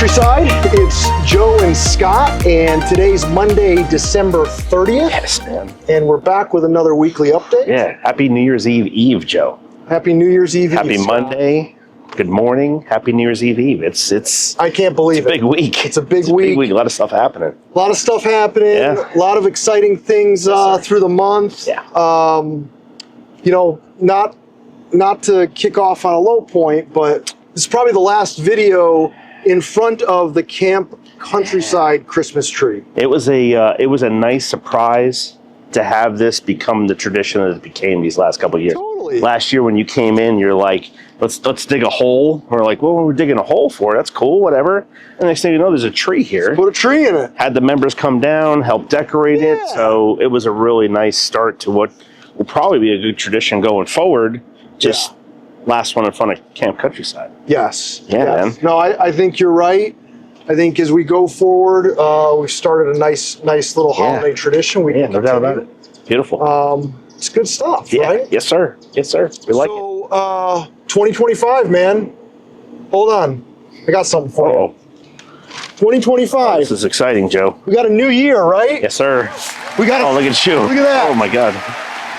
Countryside. It's Joe and Scott, and today's Monday, December 30th. Yes, man. And we're back with another weekly update. Yeah. Happy New Year's Eve, Joe. Happy New Year's Eve. Happy Scott. Monday. Good morning. Happy New Year's Eve. It's I can't believe a big week. It's a big week. A lot of stuff happening. A lot of stuff happening. Yeah. A lot of exciting things through the month. Yeah. You know, not to kick off on a low point, but this is probably the last video in front of the Camp Countryside Christmas tree. It was a nice surprise to have this become the tradition that it became these last couple of years. Totally. Last year when you came in, you're like, let's dig a hole. We're like, well, we're digging a hole for it. That's cool, whatever. And next thing you know, there's a tree here. Put a tree in it. Had the members come down, help decorate it. So it was a really nice start to what will probably be a good tradition going forward. Just last one in front of Camp Countryside. Yes. Yeah, yes. man. No, I think you're right. I think as we go forward, we've started a nice little holiday tradition. We no doubt about it. It's beautiful. It's good stuff, Yeah. right? Yes, sir. Yes, sir. We like it. So, 2025, man. Hold on. I got something for you. Oh, 2025. this is exciting, Joe. We got a new year, right? Yes, sir. We got Oh, look at you. Look at that. Oh, my God.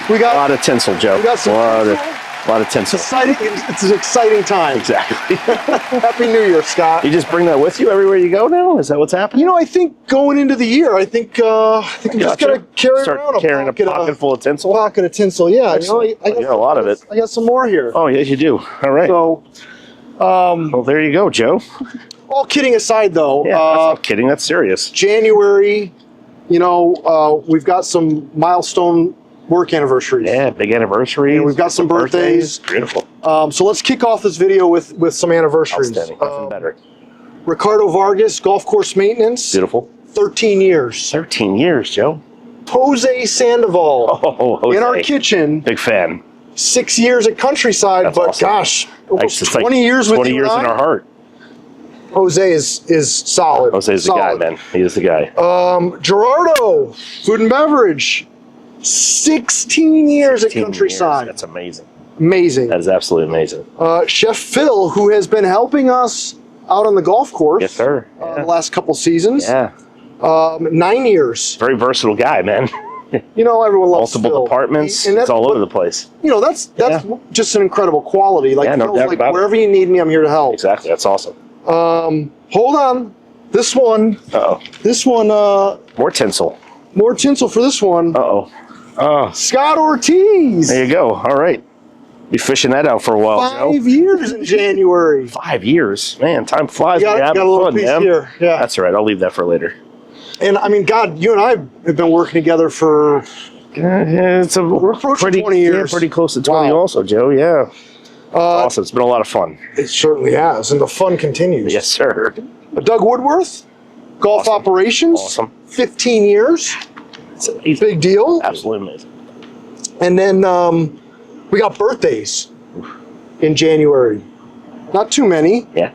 We A got lot of tinsel, Joe. We got some a lot of tinsel. exciting. It's an exciting time. Exactly. Happy New Year, Scott. You just bring that with you everywhere you go now? Is that what's happening? You know, I think going into the year, I think I'm just gonna carry Start around carrying a pocket full of tinsel? pocket of tinsel. Yeah, you know, Excellent. You got a lot of it. I got some more here. Oh, yes, you do. All right. So, Well, there you go, Joe. all kidding aside, though, Yeah, that's not kidding. That's serious. January, you know, we've got some milestone work anniversaries. Yeah, big anniversary. And we've got some birthdays. Beautiful. So let's kick off this video with some anniversaries. Outstanding. Nothing better. Ricardo Vargas, golf course maintenance, Beautiful. 13 years. 13 years, Joe. Jose Sandoval, Oh, Jose. in our kitchen, Big fan. 6 years at Countryside, That's but awesome. gosh, almost It's 20 years with 20 you years and in I. our heart. Jose is solid. Jose's the guy, man. He is the guy. Gerardo, food and beverage, 16 years at 16 Countryside. years. That's amazing. Amazing. That is absolutely amazing. Chef Phil, who has been helping us out on the golf course. Yes, sir. The last couple seasons. Yeah. 9 years. Very versatile guy, man. You know, everyone loves Multiple Phil. departments. And It's all over but, the place. You know, that's just an incredible quality. Like, Yeah, no Phil's doubt like, about it. wherever you need me, I'm here to help. Exactly. That's awesome. Hold on. This one, Uh-oh. More tinsel. more tinsel for this one. Uh-oh. Oh, Scott Ortiz. there you go. All right. Be fishing that out for a while, Joe. 5 years in January. 5 years. Man, time flies You when you're got a having little fun, piece man. here. Yeah. That's all right. I'll leave that for later. And I mean, God, you and I have been working together for It's we're approaching pretty, 20 years. Yeah, pretty close to 20 Wow. also, Joe. Yeah. Awesome. It's been a lot of fun. It certainly has, and the fun continues. Yes, sir. Doug Woodworth, golf operations, Awesome. 15 years, It's amazing. big deal. Absolutely amazing. And then we got birthdays in January. Not too many. Yeah.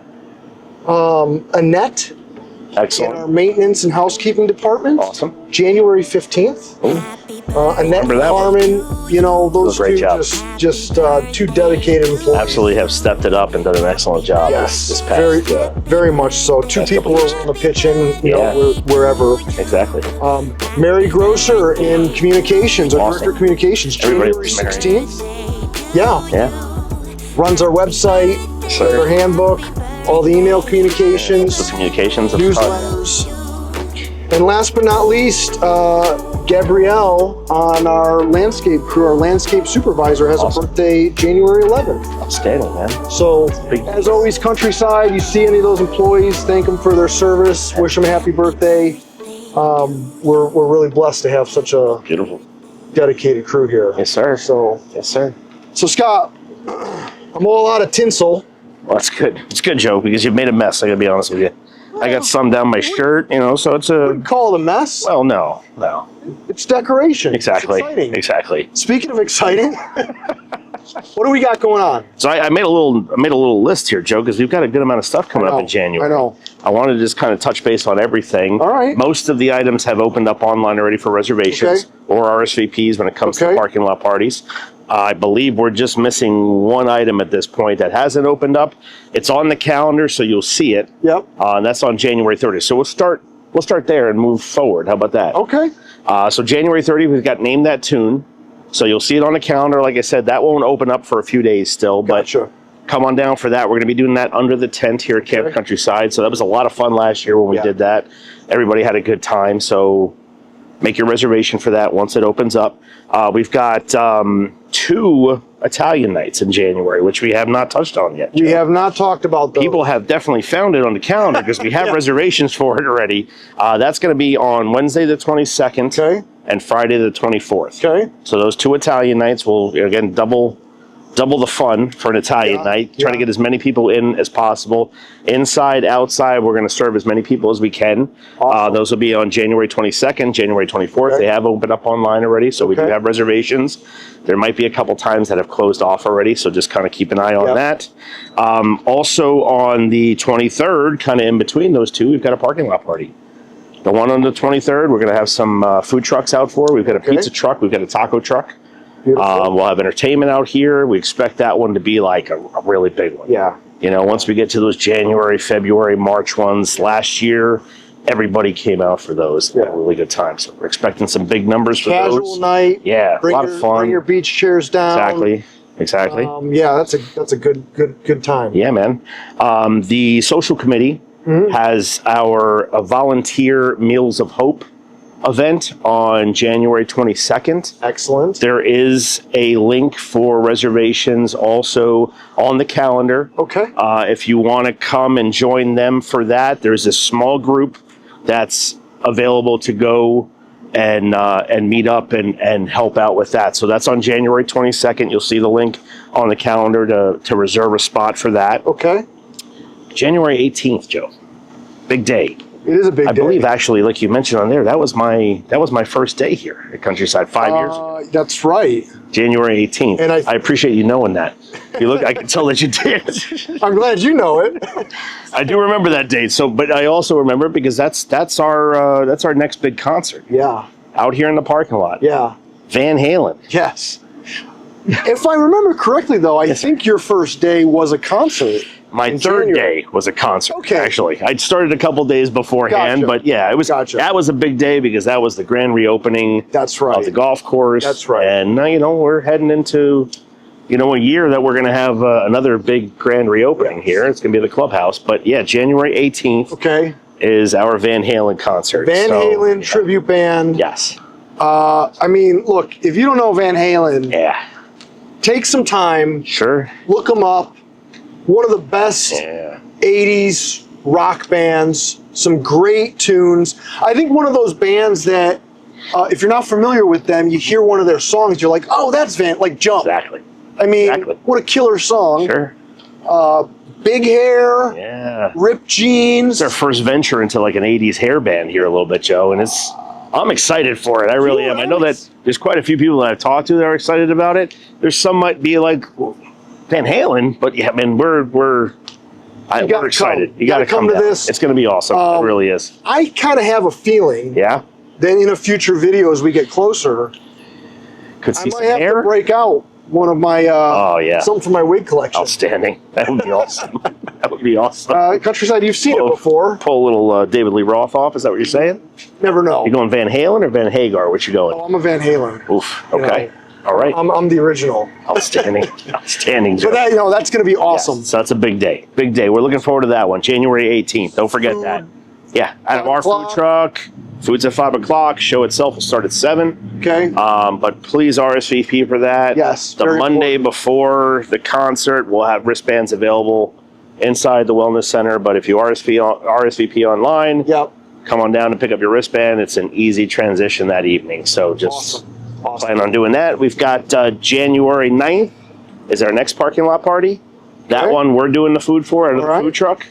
Annette in our Excellent. maintenance and housekeeping department. Awesome. January 15th. Annette and Remember that one. Carmen, you know, those Great two job. just two dedicated employees. Absolutely have stepped it up and done an excellent job Yes, this past. very much so. Two past people couple years. on the pitching, you Yeah. know, wherever. Exactly. Mary Grosser in communications, our Awesome. director of communications, Everybody January loves Mary. 16th. Yeah, Yeah. runs our website, Sure. our handbook, all the email So communications, communications. newsletters. And last but not least, Gabrielle on our landscape crew, our landscape supervisor, has Awesome. a birthday January 11th. Outstanding, man. So, Big as always, Countryside, you see any of those employees, thank them for their service, wish them a happy birthday. We're really blessed to have such a Beautiful. dedicated crew here. Yes, sir. So Yes, sir. Scott, I'm all out of tinsel. Well, that's good. It's good, Joe, because you've made a mess. I gotta be honest with you. I got some down my shirt, you know, so it's a. Call it a mess. Well, no. It's decoration. Exactly. It's exciting. Exactly. Speaking of exciting, what do we got going on? So I made a little list here, Joe, because we've got a good amount of stuff coming up in January. I know. I wanted to just kind of touch base on everything. All right. Most of the items have opened up online already for reservations or RSVPs when it comes to Okay. parking lot parties. I believe we're just missing one item at this point that hasn't opened up. It's on the calendar, so you'll see it. Yep. And that's on January 30th. So we'll start there and move forward. How about that? Okay. So January 30th, we've got Name That Tune. So you'll see it on the calendar. Like I said, that won't open up for a few days still, Gotcha. but come on down for that. We're going to be doing that under the tent here at Camp Countryside. So that was a lot of fun last year when we did that. Everybody had a good time. So make your reservation for that once it opens up. We've got 2 Italian nights in January, which we have not touched on yet. We have not talked about those. People have definitely found it on the calendar because we have reservations for it already. That's going to be on Wednesday the 22nd and Friday the 24th. Okay. So those 2 Italian nights will, again, double the fun for an Italian night. Try to get as many people in as possible. Inside, outside, we're going to serve as many people as we can. Awesome. Those will be on January 22nd, January 24th. They have opened up online already, so we do have reservations. There might be a couple times that have closed off already, so just kind of keep an eye on that. Also on the 23rd, kind of in between those two, we've got a parking lot party. The one on the 23rd, we're going to have some food trucks out for. We've got a pizza truck. We've got a taco truck. We'll have entertainment out here. We expect that one to be like a really big one. Yeah. You know, once we get to those January, February, March ones, last year, everybody came out for those. Had a really good time. So we're expecting some big numbers for those. Casual night. Yeah, a lot of fun. Bring your beach chairs down. Exactly. Yeah, that's a good time. Yeah, man. The social committee has our volunteer Meals of Hope event on January 22nd. Excellent. There is a link for reservations also on the calendar. Okay. If you want to come and join them for that, there's a small group that's available to go and meet up and help out with that. So that's on January 22nd. You'll see the link on the calendar to reserve a spot for that. Okay. January 18th, Joe. Big day. It is a big day. I believe, actually, like you mentioned on there, that was my first day here at Countryside 5 years ago. That's right. January 18th. And I appreciate you knowing that. You look, I can tell that you did. I'm glad you know it. I do remember that date. So, but I also remember it because that's our next big concert. Yeah. Out here in the parking lot. Yeah. Van Halen. Yes. If I remember correctly, though, I think your first day was a concert. My third day was a concert. Okay. Actually, I'd started a couple days beforehand, but yeah, it was. That was a big day because that was the grand reopening. That's right. Of the golf course. That's right. And now we're heading into, a year that we're going to have another big grand reopening here. It's going to be the clubhouse. But yeah, January 18th. Okay. Is our Van Halen concert. Van Halen tribute band. Yes. I mean, look, if you don't know Van Halen, take some time. Sure. Look them up. One of the best 80s rock bands, some great tunes. I think one of those bands that, if you're not familiar with them, you hear one of their songs, you're like, oh, that's like Jump. Exactly. I mean, what a killer song. Sure. Big hair. Yeah. Ripped jeans. It's our first venture into like an 80s hair band here a little bit, Joe, and I'm excited for it. I really am. I know that there's quite a few people that I've talked to that are excited about it. There's some might be like Van Halen, but yeah, man, we're excited. You got to come to this. It's going to be awesome. It really is. I kind of have a feeling. Yeah. Then in a future video, as we get closer, could see I might have to break out one of my something from my wig collection. Outstanding. That would be awesome. That would be awesome. Countryside, you've seen it before. Pull a little David Lee Roth off. Is that what you're saying? Never know. You going Van Halen or Van Hagar? What you going? Oh, I'm a Van Halen. Oof. Okay. All right. I'm the original. Outstanding. Outstanding. Joe. But that's going to be awesome. Yes, so that's a big day. Big day. We're looking forward to that one. January 18th. Don't forget that. Yeah. Out of our food truck. Food's at 5 o'clock. Show itself will start at 7. Okay. But please RSVP for that. Yes. The Monday before the concert, we'll have wristbands available inside the Wellness Center. But if you RSVP online, come on down and pick up your wristband. It's an easy transition that evening. So just plan on doing that. We've got January 9th is our next parking lot party. That one we're doing the food for out of the food truck.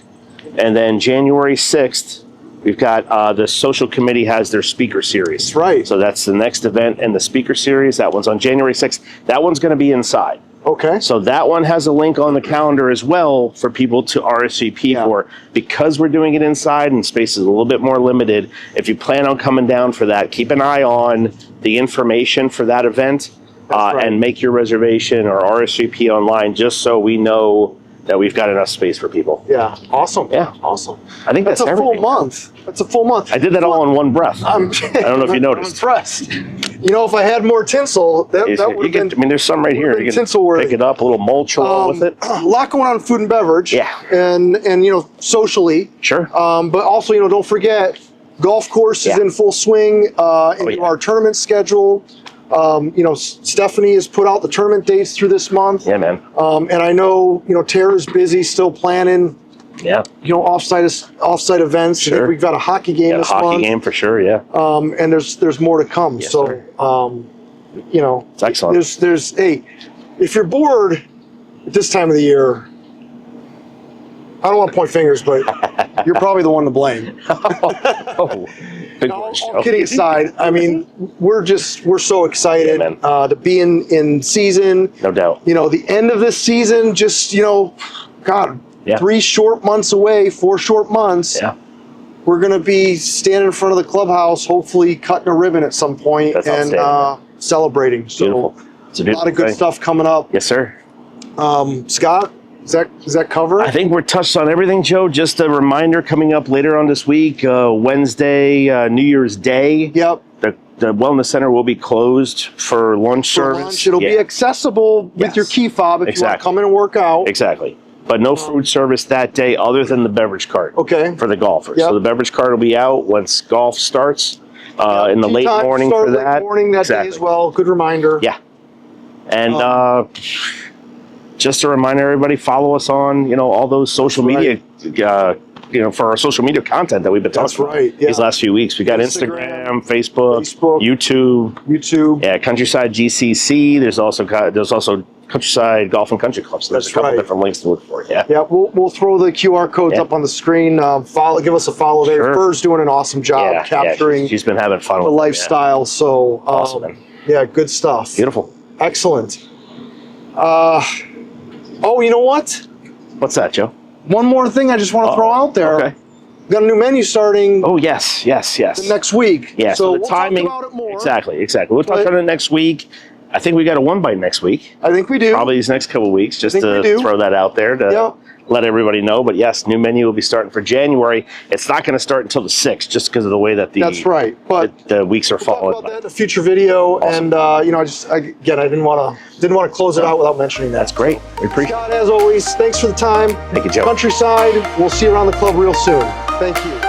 And then January 6th, we've got the social committee has their speaker series. That's right. So that's the next event in the speaker series. That one's on January 6th. That one's going to be inside. Okay. So that one has a link on the calendar as well for people to RSVP for. Because we're doing it inside and space is a little bit more limited, if you plan on coming down for that, keep an eye on the information for that event. right. and make your reservation or RSVP online, just so we know that we've got enough space for people. Yeah, awesome. Yeah. Awesome. I think that's a everything. full month. That's a full month. I did that all in one breath. I I'm, don't know if you noticed. I'm impressed. You know, if I had more tinsel, that would have been. I mean, there's some right here. You can tinsel-worthy. pick it up, a little mulch along with it. A lot going on in food and beverage. Yeah. And you know, socially. Sure. But also, you know, don't forget, golf course is in full swing into our tournament schedule. You know, Stephanie has put out the tournament dates through this month. Yeah, man. And I know, you know, Tara's busy still planning, Yeah. you know, offsite events. I Sure. think we've got a hockey game this hockey month. game for sure. Yeah. And there's more to come. Yes, so, sir. you know, It's excellent. there's hey, if you're bored at this time of the year, I don't want to point fingers, but you're probably the one to blame. Oh, big No, words, all Joe. kidding aside, I mean, we're so excited Yeah, man. to be in season. No doubt. You know, the end of this season, just, you know, God, Yeah. 4 short months away. Yeah. We're going to be standing in front of the clubhouse, hopefully cutting a ribbon at some point That's and outstanding. celebrating. So Beautiful. It's a a beautiful lot of good thing. stuff coming up. Yes, sir. Scott, is that covered? I think we're touched on everything, Joe. Just a reminder coming up later on this week, Wednesday, New Year's Day. Yep. The Wellness Center will be closed for lunch For service. lunch, it'll be Yeah. accessible with Yes. your key fob if you want to Exactly. come in and work out. Exactly. But no food service that day other than the beverage cart Okay. for the golfers. Yep. So the beverage cart will be out once golf starts in the Tea late time, morning start for late that. morning that Exactly. day as well. Good reminder. Yeah. And just to remind everybody, follow us on, you know, all those social media, you know, for our social media content that we've been That's talking about right, yeah. these last few weeks. We got Instagram, Instagram, Facebook, Facebook. YouTube, YouTube. yeah, Countryside GCC. There's also Countryside Golf and Country Club. So there's That's a couple right. different links to look for. Yeah. Yeah, we'll throw the QR codes Yeah. up on the screen. Give us a follow there. Sure. Fur's doing an awesome job Yeah, capturing she's been having fun the with it, yeah. lifestyle. So Awesome, man. yeah, good stuff. Beautiful. Excellent. Oh, you know what? What's that, Joe? One more thing I just want to throw out there. Okay. Got a new menu starting Oh, yes. next week. Yeah, so the we'll timing. talk about it more. Exactly. We'll touch But- on it next week. I think we got a one bite next week. I think we do. Probably these next couple of weeks, just think we to do. throw that out there to Yep. let everybody know. But yes, new menu will be starting for January. It's not going to start until the 6th, just because of the way that That's right. But the weeks are we'll talk falling. about that in a future video. Awesome. And you know, I didn't want to close it out without mentioning that. That's great. We appreciate it. Scott, as always, thanks for the time. Thank you, Joe. Countryside, we'll see you around the club real soon. Thank you.